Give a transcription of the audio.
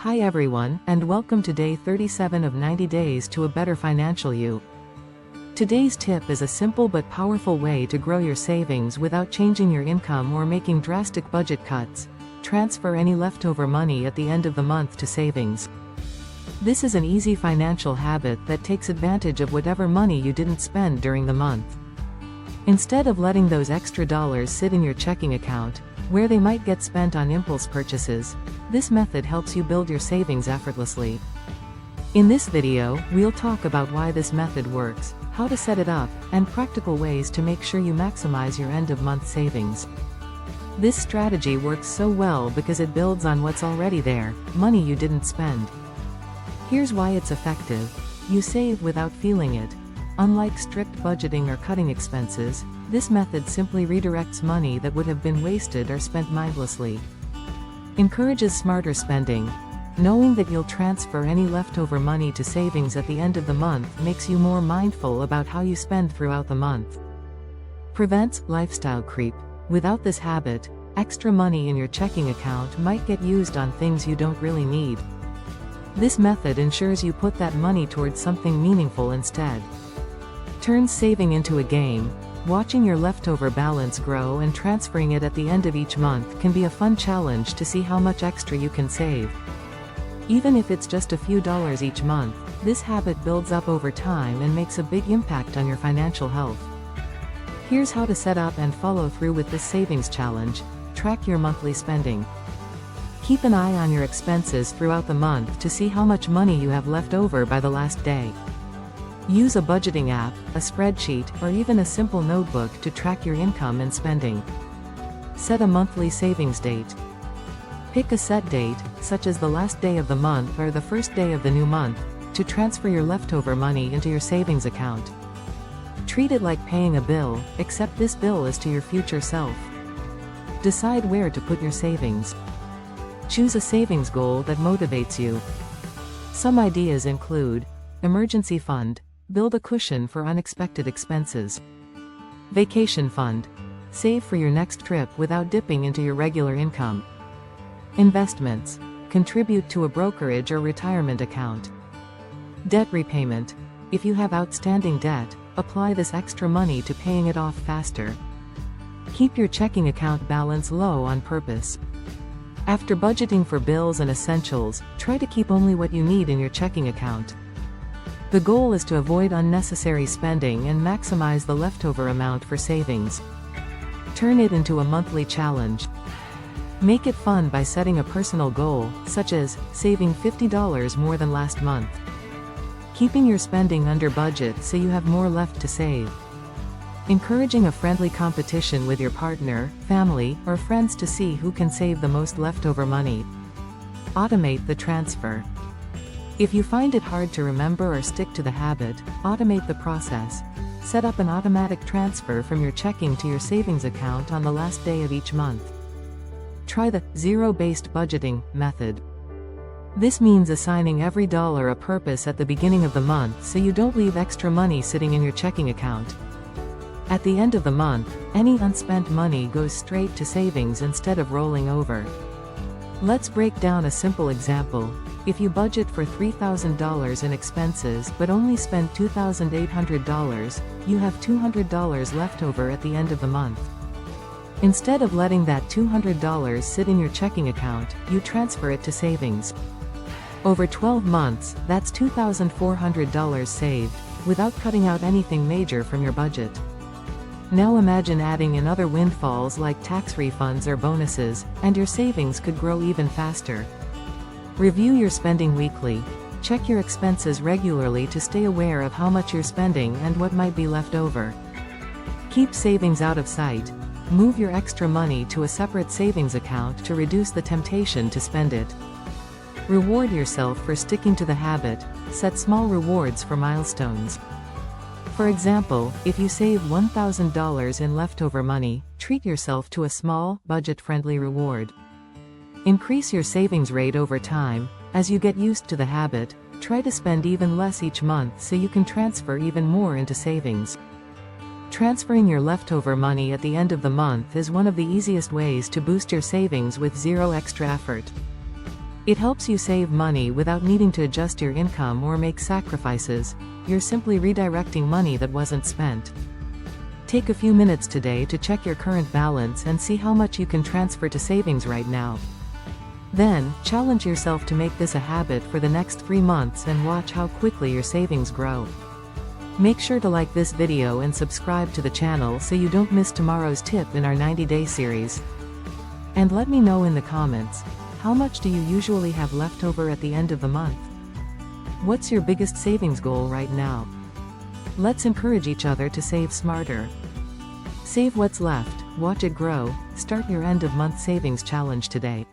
Hi everyone, and welcome to day 37 of 90 Days to a Better Financial You. Today's tip is a simple but powerful way to grow your savings without changing your income or making drastic budget cuts. Transfer any leftover money at the end of the month to savings. This is an easy financial habit that takes advantage of whatever money you didn't spend during the month. Instead of letting those extra dollars sit in your checking account, where they might get spent on impulse purchases, this method helps you build your savings effortlessly. In this video, we'll talk about why this method works, how to set it up, and practical ways to make sure you maximize your end-of-month savings. This strategy works so well because it builds on what's already there, money you didn't spend. Here's why it's effective. You save without feeling it. Unlike strict budgeting or cutting expenses, this method simply redirects money that would have been wasted or spent mindlessly. Encourages smarter spending. Knowing that you'll transfer any leftover money to savings at the end of the month makes you more mindful about how you spend throughout the month. Prevents lifestyle creep. Without this habit, extra money in your checking account might get used on things you don't really need. This method ensures you put that money towards something meaningful instead. Turns saving into a game. Watching your leftover balance grow and transferring it at the end of each month can be a fun challenge to see how much extra you can save. Even if it's just a few dollars each month, this habit builds up over time and makes a big impact on your financial health. Here's how to set up and follow through with this savings challenge. Track your monthly spending. Keep an eye on your expenses throughout the month to see how much money you have left over by the last day. Use a budgeting app, a spreadsheet, or even a simple notebook to track your income and spending. Set a monthly savings date. Pick a set date, such as the last day of the month or the first day of the new month, to transfer your leftover money into your savings account. Treat it like paying a bill, except this bill is to your future self. Decide where to put your savings. Choose a savings goal that motivates you. Some ideas include emergency fund. Build a cushion for unexpected expenses. Vacation fund. Save for your next trip without dipping into your regular income. Investments. Contribute to a brokerage or retirement account. Debt repayment. If you have outstanding debt, apply this extra money to paying it off faster. Keep your checking account balance low on purpose. After budgeting for bills and essentials, try to keep only what you need in your checking account. The goal is to avoid unnecessary spending and maximize the leftover amount for savings. Turn it into a monthly challenge. Make it fun by setting a personal goal, such as saving $50 more than last month. Keeping your spending under budget so you have more left to save. Encouraging a friendly competition with your partner, family, or friends to see who can save the most leftover money. Automate the transfer. If you find it hard to remember or stick to the habit, automate the process. Set up an automatic transfer from your checking to your savings account on the last day of each month. Try the zero-based budgeting method. This means assigning every dollar a purpose at the beginning of the month so you don't leave extra money sitting in your checking account. At the end of the month, any unspent money goes straight to savings instead of rolling over. Let's break down a simple example. If you budget for $3,000 in expenses but only spend $2,800, you have $200 left over at the end of the month. Instead of letting that $200 sit in your checking account, you transfer it to savings. Over 12 months, that's $2,400 saved, without cutting out anything major from your budget. Now imagine adding in other windfalls like tax refunds or bonuses, and your savings could grow even faster. Review your spending weekly. Check your expenses regularly to stay aware of how much you're spending and what might be left over. Keep savings out of sight. Move your extra money to a separate savings account to reduce the temptation to spend it. Reward yourself for sticking to the habit. Set small rewards for milestones. For example, if you save $1,000 in leftover money, treat yourself to a small, budget-friendly reward. Increase your savings rate over time. As you get used to the habit, try to spend even less each month so you can transfer even more into savings. Transferring your leftover money at the end of the month is one of the easiest ways to boost your savings with zero extra effort. It helps you save money without needing to adjust your income or make sacrifices. You're simply redirecting money that wasn't spent. Take a few minutes today to check your current balance and see how much you can transfer to savings right now. Then, challenge yourself to make this a habit for the next 3 months and watch how quickly your savings grow. Make sure to like this video and subscribe to the channel so you don't miss tomorrow's tip in our 90-day series. And let me know in the comments, how much do you usually have left over at the end of the month? What's your biggest savings goal right now? Let's encourage each other to save smarter. Save what's left, watch it grow. Start your end of month savings challenge today.